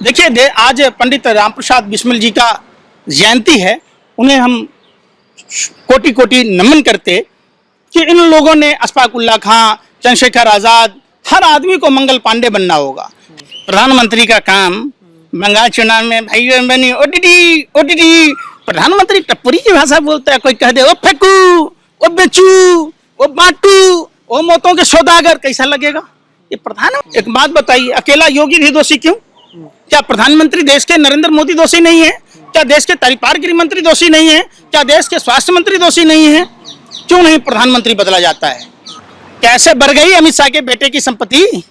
देखिए आज पंडित रामप्रसाद बिस्मिल जी का जयंती है। उन्हें हम कोटि कोटि नमन करते कि इन लोगों ने अशफाक उल्लाह खां, चंद्रशेखर आज़ाद, हर आदमी को मंगल पांडे बनना होगा। प्रधानमंत्री का काम बंगाल चुनाव में भाई बनी ओटीटी ओटीटी प्रधानमंत्री टप्परी की भाषा बोलता है। कोई कह दे ओ फेंकू, ओ बेचू, ओ बांटू, ओ मौतों के सौदागर, कैसा लगेगा ये प्रधान। एक बात बताइए, अकेला योगी भी दोषी क्यों? क्या प्रधानमंत्री देश के नरेंद्र मोदी दोषी नहीं है? क्या देश के तरीपार गृह मंत्री दोषी नहीं है? क्या देश के स्वास्थ्य मंत्री दोषी नहीं है? क्यों नहीं प्रधानमंत्री बदला जाता है? कैसे बढ़ गई अमित शाह के बेटे की संपत्ति,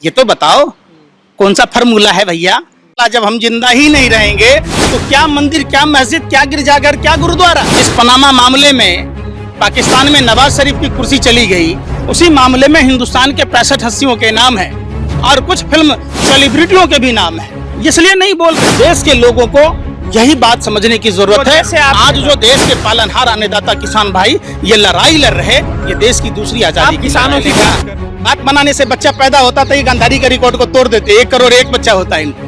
ये तो बताओ। कौन सा फार्मूला है भैया? जब हम जिंदा ही नहीं रहेंगे तो क्या मंदिर, क्या मस्जिद, क्या गिरजाघर, क्या गुरुद्वारा। इस पनामा मामले में पाकिस्तान में नवाज शरीफ की कुर्सी चली गई, उसी मामले में हिंदुस्तान के 65 हस्तियों के नाम है और कुछ फिल्म सेलिब्रिटियों के भी नाम है। इसलिए नहीं बोल रहे। देश के लोगों को यही बात समझने की जरूरत है। आज जो देश के पालनहार अन्नदाता किसान भाई ये लड़ाई लड़ रहे, ये देश की दूसरी आजादी किसानों की बात बनाने से बच्चा पैदा होता था, ये गांधारी का रिकॉर्ड को तोड़ देते। 1 करोड़ 1 बच्चा होता है।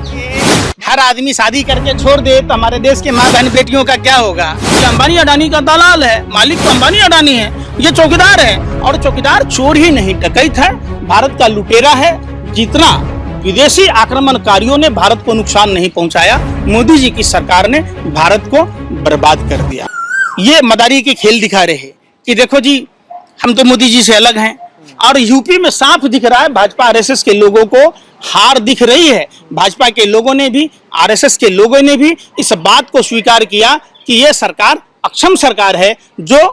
हर आदमी शादी करके छोड़ दे तो हमारे देश के माँ बहन बेटियों का क्या होगा? ये अंबानी अडानी का दलाल है, मालिक तो अंबानी अडानी है, ये चौकीदार है। और चौकीदार चोर ही नहीं डकैत है, भारत का लुटेरा है। जितना विदेशी आक्रमणकारियों ने भारत को नुकसान नहीं पहुंचाया, मोदी जी की सरकार ने भारत को बर्बाद कर दिया। ये मदारी के खेल दिखा रहे हैं कि देखो जी हम तो मोदी जी से अलग हैं। और यूपी में साफ दिख रहा है, भाजपा आरएसएस के लोगों को हार दिख रही है। भाजपा के लोगों ने भी, आरएसएस के लोगों ने भी इस बात को स्वीकार किया कि यह सरकार अक्षम सरकार है, जो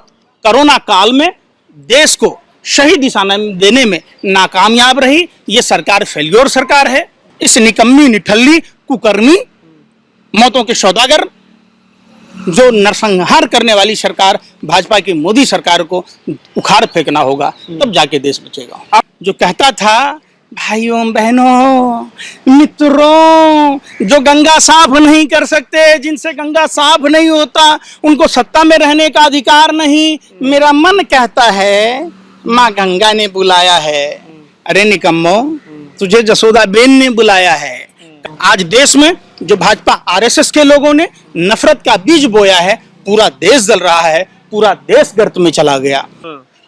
कोरोना काल में देश को सही दिशा देने में नाकामयाब रही। ये सरकार फेल्योर सरकार है। इस निकम्मी, निठल्ली, कुकर्मी, मौतों के सौदागर, जो नरसंहार करने वाली सरकार भाजपा की मोदी सरकार को उखाड़ फेंकना होगा, तब जाके देश बचेगा। जो कहता था भाइयों बहनों मित्रों, जो गंगा साफ नहीं कर सकते, जिनसे गंगा साफ नहीं होता, उनको सत्ता में रहने का अधिकार नहीं। मेरा मन कहता है माँ गंगा ने बुलाया है। अरे निकम्मो, तुझे जसोदा बेन ने बुलाया है। आज देश में जो भाजपा आरएसएस के लोगों ने नफरत का बीज बोया है, पूरा देश जल रहा है, पूरा देश गर्त में चला गया,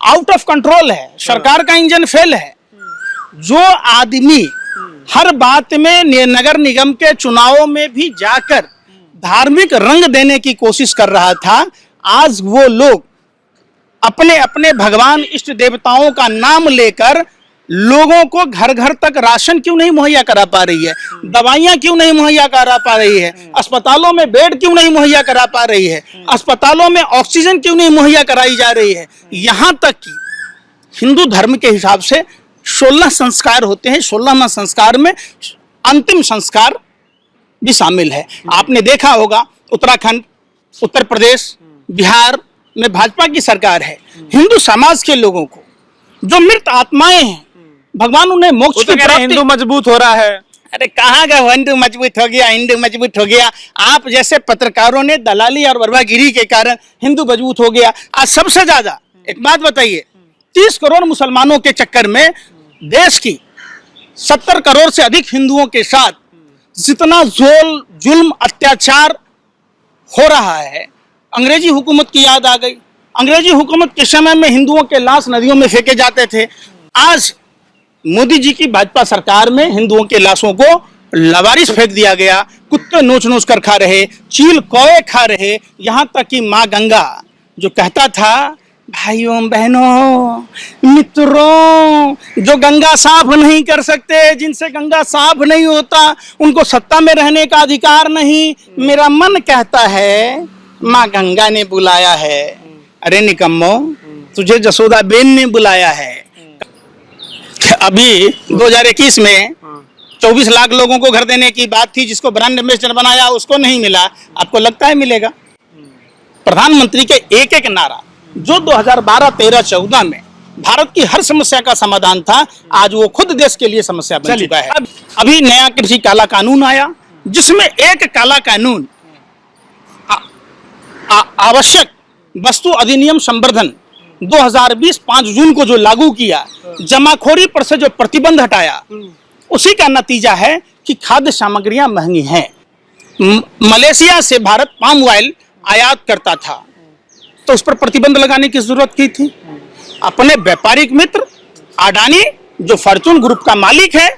आउट ऑफ कंट्रोल है, सरकार का इंजन फेल है। जो आदमी हर बात में नगर निगम के चुनावों में भी जाकर धार्मिक रंग देने की कोशिश कर रहा था, आज वो लोग अपने अपने भगवान इष्ट देवताओं का नाम लेकर लोगों को घर घर तक राशन क्यों नहीं मुहैया करा पा रही है? दवाइयां क्यों नहीं मुहैया करा पा रही है? अस्पतालों में बेड क्यों नहीं मुहैया करा पा रही है? अस्पतालों में ऑक्सीजन क्यों नहीं मुहैया कराई जा रही है? यहां तक कि हिंदू धर्म के हिसाब से 16 संस्कार होते हैं। 16वां संस्कार में अंतिम संस्कार भी शामिल है। आपने देखा होगा उत्तराखंड, उत्तर प्रदेश, बिहार में भाजपा की सरकार है। हिंदू समाज के लोगों को, जो मृत आत्माएं हैं, भगवान उन्हें मोक्ष की प्राप्ति। हिंदू मजबूत हो रहा है। अरे कहाँ का हिंदू मजबूत हो गया, हिंदू मजबूत हो गया? आप जैसे पत्रकारों ने दलाली और बर्बागिरी के कारण हिंदू मजबूत हो गया। आज सबसे ज्यादा एक बात बताइए, 30 करोड़ मुसलमानों के चक्कर में देश की 70 करोड़ से अधिक हिंदुओं के साथ जितना जुल्म अत्याचार हो रहा है, अंग्रेजी हुकूमत की याद आ गई। अंग्रेजी हुकूमत के समय में हिंदुओं के लाश नदियों में फेंके जाते थे। आज मोदी जी की भाजपा सरकार में हिंदुओं के लाशों को लवारिस फेंक दिया गया। कुत्ते नोच नोच कर खा रहे, चील कौवे खा रहे। यहां तक कि माँ गंगा जो कहता था भाइयों बहनों मित्रों, जो गंगा साफ नहीं कर सकते, जिनसे गंगा साफ नहीं होता, उनको सत्ता में रहने का अधिकार नहीं। मेरा मन कहता है माँ गंगा ने बुलाया है। अरे निकम्मो, तुझे जसोदा बेन ने बुलाया है। अभी 2021 में 24 लाख लोगों को घर देने की बात थी, जिसको ब्रांड एम्बेसडर बनाया उसको नहीं मिला। आपको लगता है मिलेगा? प्रधानमंत्री के एक एक नारा जो 2012, 13, 14 में भारत की हर समस्या का समाधान था, आज वो खुद देश के लिए समस्या बन चुका है। अभी नया कृषि काला कानून आया, जिसमें एक काला कानून आवश्यक वस्तु अधिनियम संवर्धन 2020 5 जून को जो लागू किया, जमाखोरी पर से जो प्रतिबंध हटाया, उसी का नतीजा है कि खाद्य सामग्रियां महंगी हैं। मलेशिया से भारत पाम ऑयल आयात करता था तो उस पर प्रतिबंध लगाने की जरूरत की थी। अपने व्यापारिक मित्र अडानी जो फॉर्च्यून ग्रुप का मालिक है,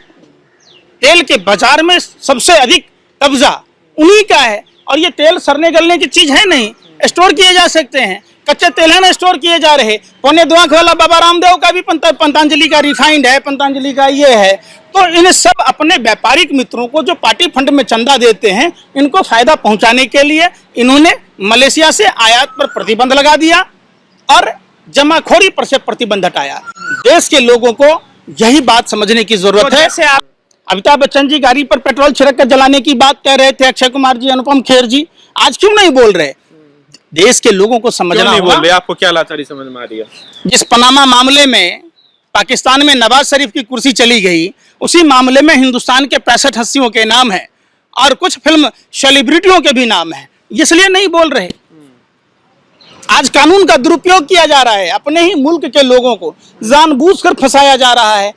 तेल के बाजार में सबसे अधिक कब्जा उन्हीं का है। और ये तेल सड़ने गलने की चीज है नहीं, स्टोर किए जा सकते हैं। कच्चे तेल है ना, स्टोर किए जा रहे। पौने 2 आंख वाला बाबा रामदेव का भी पतंजलि का रिफाइंड है, पतंजलि का ये है। तो इन सब अपने व्यापारिक मित्रों को जो पार्टी फंड में चंदा देते हैं, इनको फायदा पहुंचाने के लिए इन्होंने मलेशिया से आयात पर प्रतिबंध लगा दिया और जमाखोरी पर से प्रतिबंध हटाया। देश के लोगों को यही बात समझने की जरूरत है। जैसे आप अमिताभ बच्चन जी गाड़ी पर पेट्रोल छिड़क कर जलाने की बात कह रहे थे, अक्षय कुमार जी, अनुपम खेर जी, आज क्यों नहीं बोल रहे? देश के लोगों को समझना नहीं बोल रहे? आपको क्या लाचारी समझ में आ रही है? जिस पनामा मामले में पाकिस्तान में नवाज शरीफ की कुर्सी चली गई, उसी मामले में हिंदुस्तान के 65 हस्तियों के नाम है और कुछ फिल्म सेलिब्रिटियों के भी नाम है, इसलिए नहीं बोल रहे। आज कानून का दुरुपयोग किया जा रहा है, अपने ही मुल्क के लोगों को जानबूझकर फंसाया जा रहा है।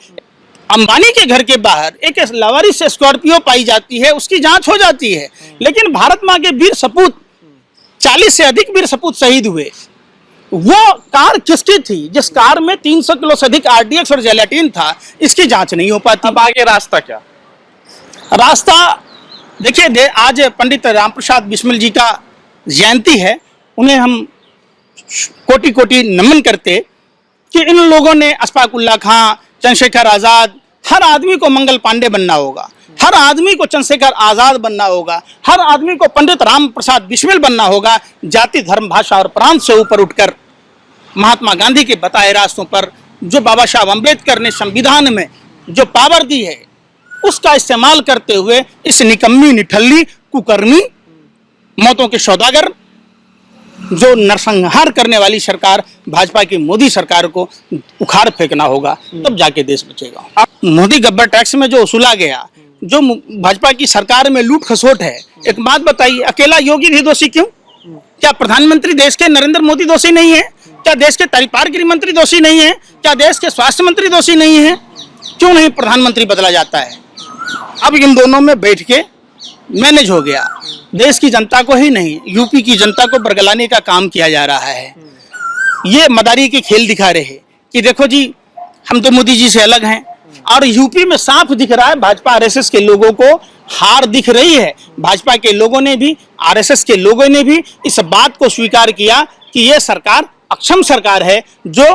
अंबानी के घर के बाहर एक लावारिस स्कॉर्पियो पाई जाती है, उसकी जांच हो जाती है, लेकिन भारत मां के वीर सपूत 40 से अधिक वीर सपूत शहीद हुए। वो कार किसकी थी जिस कार में 300 किलो से अधिक आरडीएक्स और जेलेटिन था? इसकी जांच नहीं हो पाती। अब आगे रास्ता क्या? रास्ता देखिए, आज पंडित रामप्रसाद बिस्मिल जी का जयंती है, उन्हें हम कोटि कोटि नमन करते कि इन लोगों ने अशफाक उल्लाह खां, चंद्रशेखर आजाद, हर आदमी को मंगल पांडे बनना होगा, हर आदमी को चंद्रशेखर आजाद बनना होगा, हर आदमी को पंडित राम प्रसाद बिस्मिल बनना होगा। जाति, धर्म, भाषा और प्रांत से ऊपर उठकर महात्मा गांधी के बताए रास्तों पर जो बाबा साहब अम्बेडकर ने संविधान में जो पावर दी है, उसका इस्तेमाल करते हुए इस निकम्मी, निठल्ली, कुकर्मी, मौतों के सौदागर, जो नरसंहार करने वाली सरकार भाजपा की मोदी सरकार को उखाड़ फेंकना होगा, तब जाके देश बचेगा। मोदी गब्बर टैक्स में जो वसूला गया, जो भाजपा की सरकार में लूट खसोट है, एक बात बताइए, अकेला योगी भी दोषी क्यों? क्या प्रधानमंत्री देश के नरेंद्र मोदी दोषी नहीं है? क्या देश के तरीपार गृह मंत्री दोषी नहीं है? क्या देश के स्वास्थ्य मंत्री दोषी नहीं है? क्यों नहीं प्रधानमंत्री बदला जाता है? अब इन दोनों में बैठ के मैनेज हो गया। देश की जनता को ही नहीं, यूपी की जनता को बरगलाने का काम किया जा रहा है। ये मदारी के खेल दिखा रहे हैं कि देखो जी, हम तो मोदी जी से अलग हैं। और यूपी में साफ दिख रहा है, भाजपा आरएसएस के लोगों को हार दिख रही है। भाजपा के लोगों ने भी, आरएसएस के लोगों ने भी इस बात को स्वीकार किया कि यह सरकार अक्षम सरकार है, जो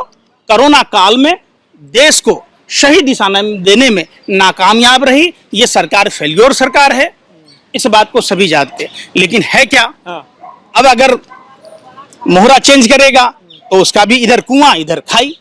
कोरोना काल में देश को सही दिशा देने में नाकामयाब रही। ये सरकार फेल्योर सरकार है, इस बात को सभी जानते हैं। लेकिन है क्या? अब अगर मोहरा चेंज करेगा तो उसका भी इधर कुआं इधर खाई।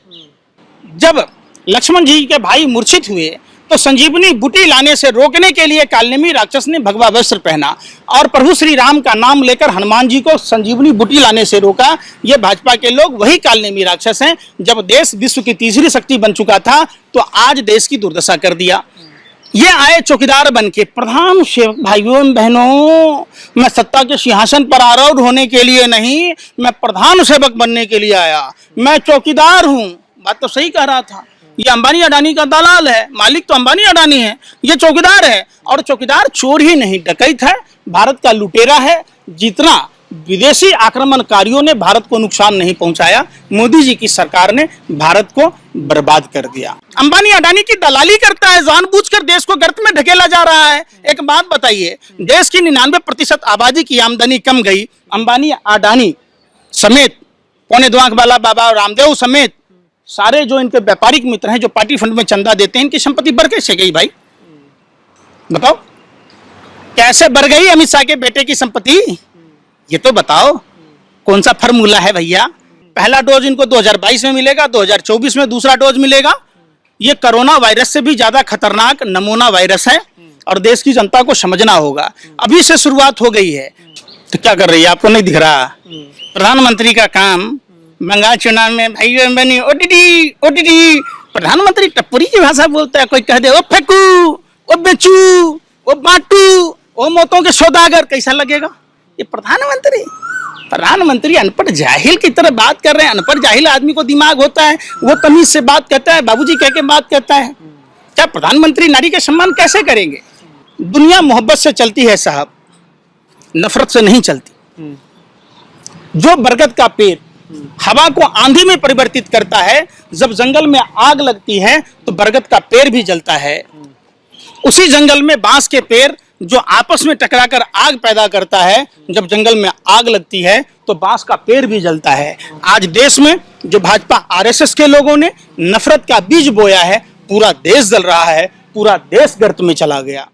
जब लक्ष्मण जी के भाई मूर्छित हुए तो संजीवनी बूटी लाने से रोकने के लिए कालनेमी राक्षस ने भगवा वस्त्र पहना और प्रभु श्री राम का नाम लेकर हनुमान जी को संजीवनी बूटी लाने से रोका। ये भाजपा के लोग वही कालनेमी राक्षस हैं। जब देश विश्व की तीसरी शक्ति बन चुका था तो आज देश की दुर्दशा कर दिया। ये आए चौकीदार बन के, प्रधान सेवक भाइयों बहनों, मैं सत्ता के सिंहासन पर आरूढ़ होने के लिए नहीं, मैं प्रधान सेवक बनने के लिए आया। मैं चौकीदार हूँ। बात तो सही कह रहा था। ये अंबानी अडानी का दलाल है, मालिक तो अंबानी अडानी है, ये चौकीदार है। और चौकीदार चोर ही नहीं, डकैत है, भारत का लुटेरा है। जितना विदेशी आक्रमणकारियों ने भारत को नुकसान नहीं पहुंचाया, मोदी जी की सरकार ने भारत को बर्बाद कर दिया। अंबानी अडानी की दलाली करता है, जानबूझकर देश को गर्त में ढकेला जा रहा है। एक बात बताइए, देश की 99% आबादी की आमदनी कम गई, अंबानी अडानी समेत, पौने 2 आंख वाला बाबा रामदेव समेत सारे जो इनके व्यापारिक मित्र हैं, जो पार्टी फंड में चंदा देते हैं, इनकी संपत्ति बढ़ कैसे गई भाई? बताओ कैसे बढ़ गई अमित शाह के बेटे की संपत्ति? ये तो बताओ, कौन सा फार्मूला है भैया? पहला डोज इनको 2022 में मिलेगा, 2024 में दूसरा डोज मिलेगा। ये कोरोना वायरस से भी ज्यादा खतरनाक नमूना वायरस है और देश की जनता को समझना होगा। अभी से शुरुआत हो गई है तो क्या कर रही है, आपको नहीं दिख रहा? प्रधानमंत्री का काम बंगाल चुनाव में भाई बनी ओटीटी ओटीटी, प्रधानमंत्री टप्परी की भाषा बोलता है। कोई कह दे ओ फेंकू, ओ बेचू, ओ बांटू, ओ मौतों के सौदागर, कैसा लगेगा? ये प्रधानमंत्री अनपढ़ जाहिल की तरह बात कर रहे हैं। अनपढ़ जाहिल आदमी को दिमाग होता है, वो तमीज से बात करता है, बाबूजी कह के बात करता है। क्या प्रधानमंत्री नारी का सम्मान कैसे करेंगे? दुनिया मोहब्बत से चलती है साहब, नफरत से नहीं चलती। जो बरगद का पेड़ हवा को आंधी में परिवर्तित करता है, जब जंगल में आग लगती है तो बरगद का पेड़ भी जलता है। उसी जंगल में बांस के पेड़ जो आपस में टकराकर आग पैदा करता है, जब जंगल में आग लगती है तो बांस का पेड़ भी जलता है। आज देश में जो भाजपा आरएसएस के लोगों ने नफरत का बीज बोया है, पूरा देश जल रहा है, पूरा देश गर्त में चला गया।